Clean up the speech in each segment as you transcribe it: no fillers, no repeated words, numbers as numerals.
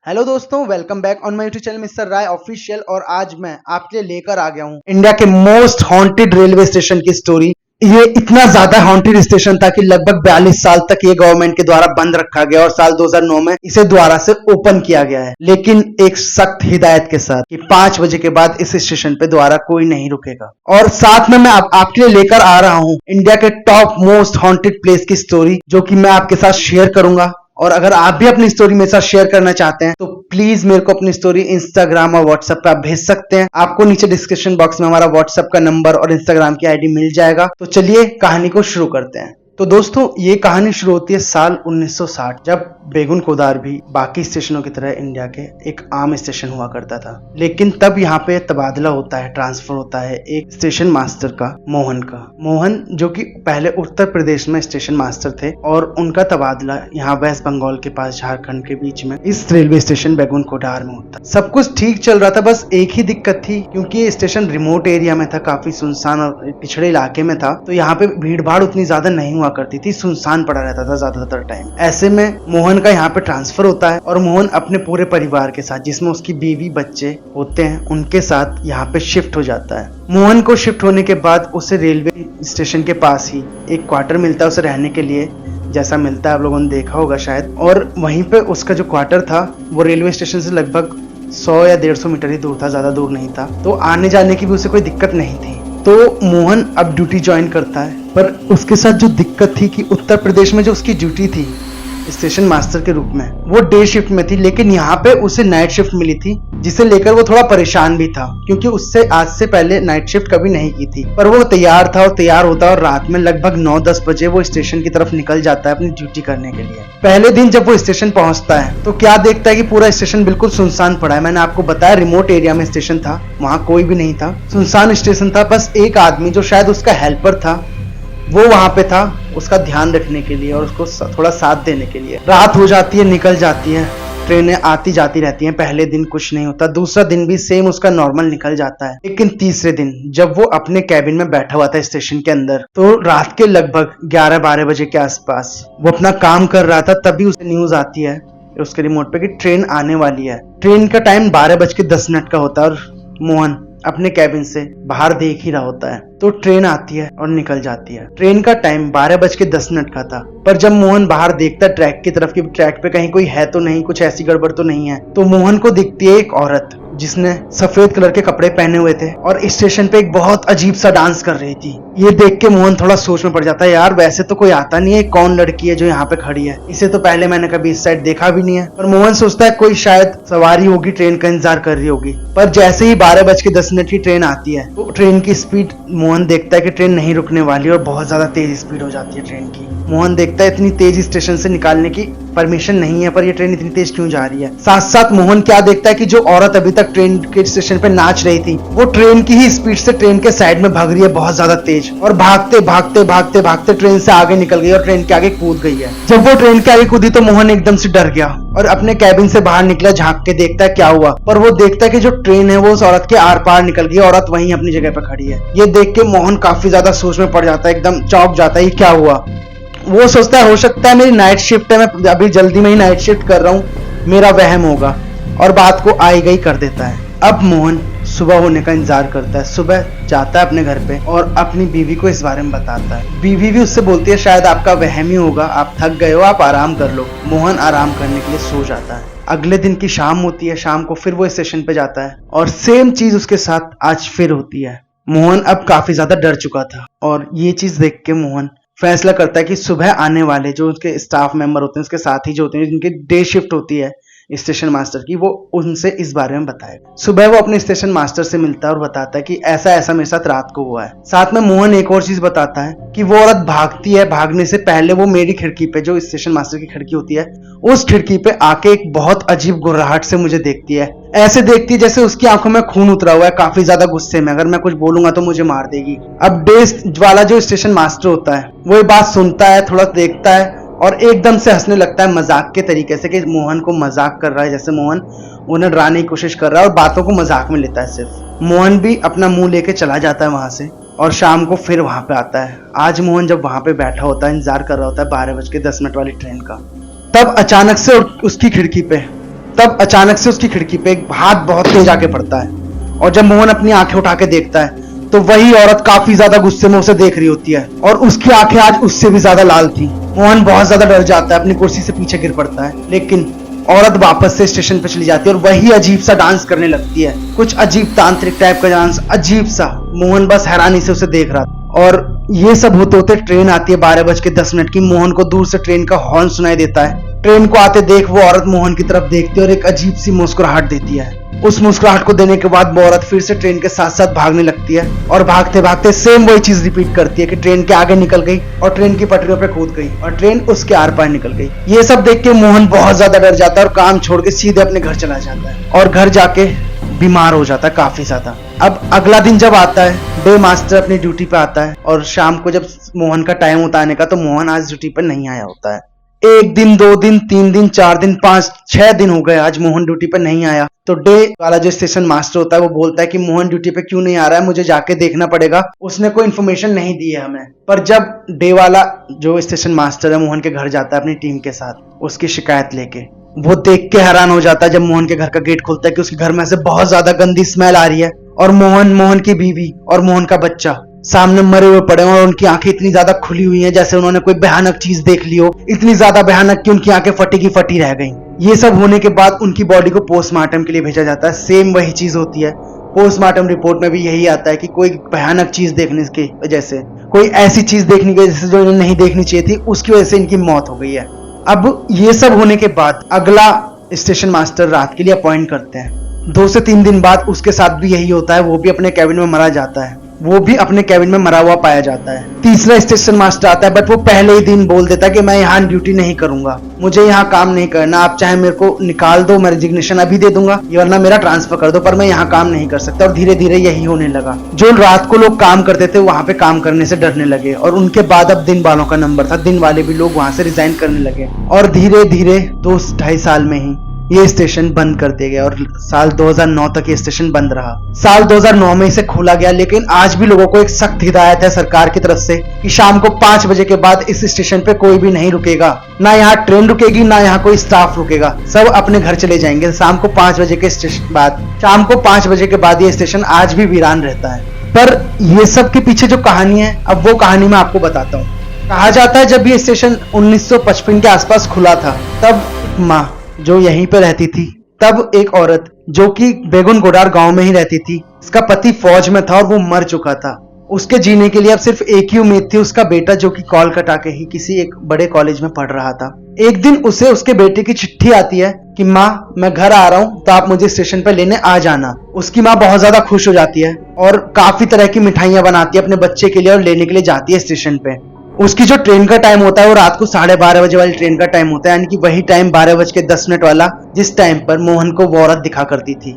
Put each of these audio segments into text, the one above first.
Hello दोस्तों, welcome back on my YouTube channel mister Rai official. और आज मैं आपके लिए लेकर आ गया हूं इंडिया के मोस्ट हॉन्टेड रेलवे स्टेशन की स्टोरी। ये इतना ज्यादा हॉन्टेड स्टेशन था कि लगभग 42 साल तक ये गवर्नमेंट के द्वारा बंद रखा गया और साल 2009 में इसे दोबारा से ओपन किया गया है, लेकिन एक सख्त हिदायत के साथ कि 5 बजे के बाद इस स्टेशन पे दोबारा कोई नहीं रुकेगा। और साथ में मैं आपके लिए लेकर आ रहा हूं इंडिया के टॉप मोस्ट हॉन्टेड प्लेस की स्टोरी, जो कि मैं आपके साथ शेयर करूंगा। और अगर आप भी अपनी स्टोरी मेरे साथ शेयर करना चाहते हैं तो प्लीज मेरे को अपनी स्टोरी इंस्टाग्राम और व्हाट्सएप पे आप भेज सकते हैं। आपको नीचे डिस्क्रिप्शन बॉक्स में हमारा व्हाट्सएप का नंबर और इंस्टाग्राम की आईडी मिल जाएगा। तो चलिए कहानी को शुरू करते हैं। तो दोस्तों, ये कहानी शुरू होती है साल 1960, जब बेगुन कोदार भी बाकी स्टेशनों की तरह इंडिया के एक आम स्टेशन हुआ करता था। लेकिन तब यहाँ पे तबादला होता है, ट्रांसफर होता है एक स्टेशन मास्टर का, मोहन का। मोहन जो कि पहले उत्तर प्रदेश में स्टेशन मास्टर थे और उनका तबादला यहाँ वेस्ट बंगाल के पास झारखंड के बीच में इस रेलवे स्टेशन बेगुन कोदार में होता। सब कुछ ठीक चल रहा था, बस एक ही दिक्कत थी, क्योंकि ये स्टेशन रिमोट एरिया में था, काफी सुनसान और पिछड़े इलाके में था, तो यहाँ पे भीड़ भाड़ उतनी ज्यादा नहीं हुआ करती थी, सुनसान पड़ा रहता था ज्यादातर टाइम। ऐसे में मोहन का यहाँ पे ट्रांसफर होता है और मोहन अपने पूरे परिवार के साथ, जिसमें उसकी बीवी बच्चे होते हैं, उनके साथ यहाँ पे शिफ्ट हो जाता है। मोहन को शिफ्ट होने के बाद उसे रेलवे स्टेशन के पास ही एक क्वार्टर मिलता है उसे रहने के लिए, जैसा मिलता है आप लोगों ने देखा होगा शायद। और वहीं पे उसका जो क्वार्टर था वो रेलवे स्टेशन से लगभग 100 या 150 मीटर ही दूर था, ज्यादा दूर नहीं था, तो आने जाने की भी उसे कोई दिक्कत नहीं थी। तो मोहन अब ड्यूटी ज्वाइन करता है, पर उसके साथ जो दिक्कत थी कि उत्तर प्रदेश में जो उसकी ड्यूटी थी स्टेशन मास्टर के रूप में, वो डे शिफ्ट में थी, लेकिन यहाँ पे उसे नाइट शिफ्ट मिली थी, जिसे लेकर वो थोड़ा परेशान भी था, क्योंकि उससे आज से पहले नाइट शिफ्ट कभी नहीं की थी। पर वो तैयार था और तैयार होता और रात में लगभग 9-10 बजे वो स्टेशन की तरफ निकल जाता है अपनी ड्यूटी करने के लिए। पहले दिन जब वो स्टेशन पहुंचता है तो क्या देखता है कि पूरा स्टेशन बिल्कुल सुनसान पड़ा है। मैंने आपको बताया रिमोट एरिया में स्टेशन था, वहां कोई भी नहीं था, सुनसान स्टेशन था। बस एक आदमी जो शायद उसका हेल्पर था वो वहां पे था, उसका ध्यान रखने के लिए और उसको थोड़ा साथ देने के लिए। रात हो जाती है, निकल जाती है, ट्रेनें आती जाती रहती हैं। पहले दिन कुछ नहीं होता, दूसरा दिन भी सेम उसका नॉर्मल निकल जाता है। लेकिन तीसरे दिन जब वो अपने कैबिन में बैठा हुआ था स्टेशन के अंदर, तो रात के लगभग 11-12 बजे के आसपास वो अपना काम कर रहा था, तभी उसे न्यूज आती है उसके रिमोट पे कि ट्रेन आने वाली है। ट्रेन का टाइम 12:10 का होता है और मोहन अपने कैबिन से बाहर देख ही रहा होता है। तो ट्रेन आती है और निकल जाती है। ट्रेन का टाइम 12:10 का था, पर जब मोहन बाहर देखता है ट्रैक की तरफ कि ट्रैक पे कहीं कोई है तो नहीं, कुछ ऐसी गड़बड़ तो नहीं है, तो मोहन को दिखती है एक औरत जिसने सफेद कलर के कपड़े पहने हुए थे और स्टेशन पे एक बहुत अजीब सा डांस कर रही थी। ये देख के मोहन थोड़ा सोच में पड़ जाता है, यार वैसे तो कोई आता नहीं है, कौन लड़की है जो यहाँ पे खड़ी है, इसे तो पहले मैंने कभी इस साइड देखा भी नहीं है। पर मोहन सोचता है कोई शायद सवारी होगी, ट्रेन का इंतजार कर रही होगी। पर जैसे ही 12:10 की ट्रेन आती है तो ट्रेन की स्पीड, मोहन देखता है कि ट्रेन नहीं रुकने वाली और बहुत ज्यादा तेज स्पीड हो जाती है ट्रेन की। मोहन देखता है इतनी तेज स्टेशन से निकालने की परमिशन नहीं है, पर ये ट्रेन इतनी तेज क्यों जा रही है। साथ साथ मोहन क्या देखता है कि जो औरत अभी तक ट्रेन के स्टेशन पे नाच रही थी, वो ट्रेन की ही स्पीड से ट्रेन के साइड में भाग रही है बहुत ज्यादा तेज, और भागते भागते भागते भागते ट्रेन से आगे निकल गई और ट्रेन के आगे कूद गई है। जब वो ट्रेन के आगे कूदी तो मोहन एकदम से डर गया और अपने कैबिन से बाहर निकला, झांक के देखता है क्या हुआ। पर वो देखता है कि जो ट्रेन है वो उस औरत के आर पार निकल गई, औरत वहीं अपनी जगह पर खड़ी है। ये देख के मोहन काफी ज्यादा सोच में पड़ जाता है, एकदम चौंक जाता है, ये क्या हुआ। वो सोचता है हो सकता है मेरी नाइट शिफ्ट है, मैं अभी जल्दी में ही नाइट शिफ्ट कर रहा हूँ, मेरा वहम होगा, और बात को आई गई कर देता है। अब मोहन सुबह होने का इंतजार करता है। सुबह जाता है अपने घर पे और अपनी बीवी को इस बारे में बताता है। बीवी भी उससे बोलती है शायद आपका वहम ही होगा, आप थक गए हो, आप आराम कर लो। मोहन आराम करने के लिए सो जाता है। अगले दिन की शाम होती है, शाम को फिर वो स्टेशन पे जाता है और सेम चीज उसके साथ आज फिर होती है। मोहन अब काफी ज्यादा डर चुका था और ये चीज देख के मोहन फैसला करता है कि सुबह आने वाले जो उसके स्टाफ मेंबर होते हैं, उसके साथी जो होते हैं, जिनकी डे शिफ्ट होती है स्टेशन मास्टर की, वो उनसे इस बारे में बताएगा। सुबह वो अपने स्टेशन मास्टर से मिलता है और बताता है कि ऐसा ऐसा मेरे साथ रात को हुआ है। साथ में मोहन एक और चीज बताता है कि वो औरत भागती है, भागने से पहले वो मेरी खिड़की पे, जो स्टेशन मास्टर की खिड़की होती है, उस खिड़की पे आके एक बहुत अजीब गुर्राहट से मुझे देखती है। ऐसे देखती है जैसे उसकी आंखों में खून उतरा हुआ है, काफी ज्यादा गुस्से में, अगर मैं कुछ बोलूंगा तो मुझे मार देगी। अब डे वाला जो स्टेशन मास्टर होता है वो ये बात सुनता है, थोड़ा देखता है और एकदम से हंसने लगता है मजाक के तरीके से, कि मोहन को मजाक कर रहा है, जैसे मोहन उन्हें डराने की कोशिश कर रहा है और बातों को मजाक में लेता है सिर्फ। मोहन भी अपना मुंह लेके चला जाता है वहां से और शाम को फिर वहां पे आता है। आज मोहन जब वहां पे बैठा होता है, इंतजार कर रहा होता है 12:10 वाली ट्रेन का, तब अचानक से उसकी खिड़की पे तब अचानक से उसकी खिड़की पे एक हाथ बहुत तेज आके पड़ता है, और जब मोहन अपनी आंखें उठा के देखता है तो वही औरत काफी ज्यादा गुस्से में उसे देख रही होती है, और उसकी आंखें आज उससे भी ज्यादा लाल थी। मोहन बहुत ज्यादा डर जाता है, अपनी कुर्सी से पीछे गिर पड़ता है, लेकिन औरत वापस से स्टेशन पे चली जाती है और वही अजीब सा डांस करने लगती है, कुछ अजीब तांत्रिक टाइप का डांस, अजीब सा। मोहन बस हैरानी से उसे देख रहा था। और ये सब होते होते ट्रेन आती है 12:10 की। मोहन को दूर से ट्रेन का हॉर्न सुनाई देता है। ट्रेन को आते देख वो औरत मोहन की तरफ देखती है और एक अजीब सी मुस्कुराहट देती है। उस मुस्कुराहट को देने के बाद वो औरत फिर से ट्रेन के साथ साथ भागने लगती है, और भागते भागते सेम वही चीज रिपीट करती है कि ट्रेन के आगे निकल गई और ट्रेन की पटरियों पे कूद गई और ट्रेन उसके आर पार निकल गई। ये सब देख के मोहन बहुत ज्यादा डर जाता है और काम छोड़ के सीधे अपने घर चला जाता है, और घर जाके बीमार हो जाता है काफी ज्यादा। अब अगला दिन जब आता है, डे मास्टर अपनी ड्यूटी पे आता है, और शाम को जब मोहन का टाइम होता आने का, तो मोहन आज ड्यूटी पर नहीं आया होता है। 1 दिन, 2 दिन, 3 दिन, 4 दिन, 5, 6 दिन हो गए, आज मोहन ड्यूटी पर नहीं आया। तो डे वाला जो स्टेशन मास्टर होता है वो बोलता है कि मोहन ड्यूटी पे क्यों नहीं आ रहा है, मुझे जाके देखना पड़ेगा, उसने कोई इन्फॉर्मेशन नहीं दी है हमें। पर जब डे वाला जो स्टेशन मास्टर है मोहन के घर जाता है अपनी टीम के साथ उसकी शिकायत लेके, वो देख के हैरान हो जाता है जब मोहन के घर का गेट खुलता है कि उसके घर में से बहुत ज्यादा गंदी स्मेल आ रही है, और मोहन की बीवी और मोहन का बच्चा सामने मरे हुए पड़े हैं, और उनकी आंखें इतनी ज्यादा खुली हुई हैं जैसे उन्होंने कोई भयानक चीज देख ली हो, इतनी ज्यादा भयानक कि उनकी आंखें फटी की फटी रह गई। ये सब होने के बाद उनकी बॉडी को पोस्टमार्टम के लिए भेजा जाता है। सेम वही चीज होती है, पोस्टमार्टम रिपोर्ट में भी यही आता है कि कोई भयानक चीज देखने की वजह से, कोई ऐसी चीज देखने की वजह से जो इन्हें नहीं देखनी चाहिए थी, उसकी वजह से इनकी मौत हो गई है। अब ये सब होने के बाद अगला स्टेशन मास्टर रात के लिए अपॉइंट करते हैं। 2 से 3 दिन बाद उसके साथ भी यही होता है, वो भी अपने कैबिन में मरा जाता है, वो भी अपने कैबिन में मरा हुआ पाया जाता है। तीसरा स्टेशन मास्टर आता है, बट वो पहले ही दिन बोल देता है कि मैं यहाँ ड्यूटी नहीं करूंगा, मुझे यहाँ काम नहीं करना, आप चाहे मेरे को निकाल दो, मैं रेजिग्नेशन अभी दे दूंगा, वरना मेरा ट्रांसफर कर दो, पर मैं यहाँ काम नहीं कर सकता। और धीरे धीरे यही होने लगा। जो रात को लोग काम करते थे वहां पे काम करने से डरने लगे, और उनके बाद अब दिन वालों का नंबर था, दिन वाले भी लोग वहां से रिजाइन करने लगे, और धीरे धीरे 2-2.5 साल में ही ये स्टेशन बंद कर दिया गया, और साल 2009 तक ये स्टेशन बंद रहा। साल 2009 में इसे खोला गया, लेकिन आज भी लोगों को एक सख्त हिदायत है सरकार की तरफ से कि शाम को 5 बजे के बाद इस स्टेशन पे कोई भी नहीं रुकेगा, ना यहाँ ट्रेन रुकेगी, ना यहाँ कोई स्टाफ रुकेगा, सब अपने घर चले जाएंगे शाम को 5 बजे के बाद। शाम को 5 बजे के बाद ये स्टेशन आज भी वीरान रहता है। पर ये सब के पीछे जो कहानी है, अब वो कहानी मैं आपको बताता हूँ। कहा जाता है जब ये स्टेशन 1955 के आसपास खुला था, तब माँ जो यहीं पे रहती थी, तब एक औरत जो कि बेगुन गोडार गांव में ही रहती थी, इसका पति फौज में था और वो मर चुका था। उसके जीने के लिए अब सिर्फ एक ही उम्मीद थी, उसका बेटा जो कि कोलकाता के ही किसी एक बड़े कॉलेज में पढ़ रहा था। एक दिन उसे उसके बेटे की चिट्ठी आती है कि माँ मैं घर आ रहा हूँ, तो आप मुझे स्टेशन पे लेने आ जाना। उसकी माँ बहुत ज्यादा खुश हो जाती है और काफी तरह की मिठाइयां बनाती है अपने बच्चे के लिए और लेने के लिए जाती है स्टेशन पे। उसकी जो ट्रेन का टाइम होता है वो रात को 12:30 बजे वाली ट्रेन का टाइम होता है, यानी कि वही टाइम 12:10 वाला जिस टाइम पर मोहन को वो औरत दिखा करती थी।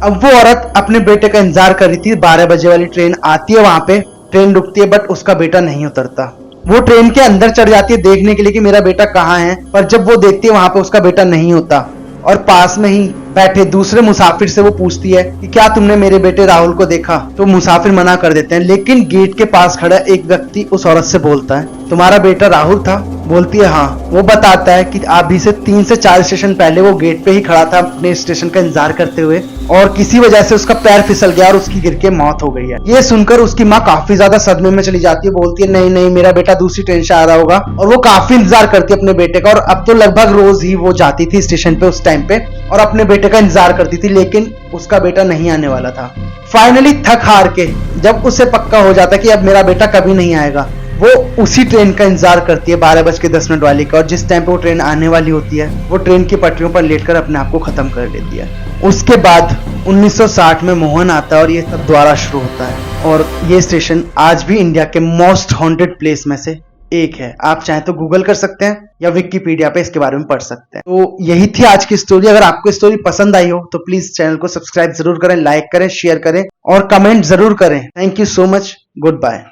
अब वो औरत अपने बेटे का इंतजार कर रही थी। 12 बजे वाली ट्रेन आती है, वहां पे ट्रेन रुकती है, बट उसका बेटा नहीं उतरता। वो ट्रेन के अंदर चढ़ जाती है देखने के लिए कि मेरा बेटा कहाँ है, पर जब वो देखती है वहां पे उसका बेटा नहीं होता, और पास में ही बैठे दूसरे मुसाफिर से वो पूछती है कि क्या तुमने मेरे बेटे राहुल को देखा? तो मुसाफिर मना कर देते हैं, लेकिन गेट के पास खड़ा एक व्यक्ति उस औरत से बोलता है तुम्हारा बेटा राहुल था? बोलती है हाँ। वो बताता है कि अभी से 3 से 4 स्टेशन पहले वो गेट पे ही खड़ा था अपने स्टेशन का इंतजार करते हुए, और किसी वजह से उसका पैर फिसल गया और उसकी गिर के मौत हो गई है। ये सुनकर उसकी माँ काफी ज्यादा सदमे में चली जाती है, बोलती है नहीं नहीं मेरा बेटा दूसरी ट्रेन से आ रहा होगा, और वो काफी इंतजार करती है अपने बेटे का। और अब तो लगभग रोज ही वो जाती थी स्टेशन पे उस टाइम पे और अपने बेटे का इंतजार करती थी, लेकिन उसका बेटा नहीं आने वाला था। फाइनली थक हार के जब उसे पक्का हो जाता है कि अब मेरा बेटा कभी नहीं आएगा, वो उसी ट्रेन का इंतजार करती है 12:10 वाली का, और जिस टाइम पे वो ट्रेन आने वाली होती है वो ट्रेन की पटरियों पर लेटकर अपने आप को खत्म कर लेती है। उसके बाद 1960 में मोहन आता है और ये सब दोबारा शुरू होता है, और ये स्टेशन आज भी इंडिया के मोस्ट हॉन्टेड प्लेस में से एक है। आप चाहे तो गूगल कर सकते हैं या विकिपीडिया पे इसके बारे में पढ़ सकते हैं। तो यही थी आज की स्टोरी। अगर आपको स्टोरी पसंद आई हो तो प्लीज चैनल को सब्सक्राइब जरूर करें, लाइक करें, शेयर करें और कमेंट जरूर करें। Thank you so much. Good bye.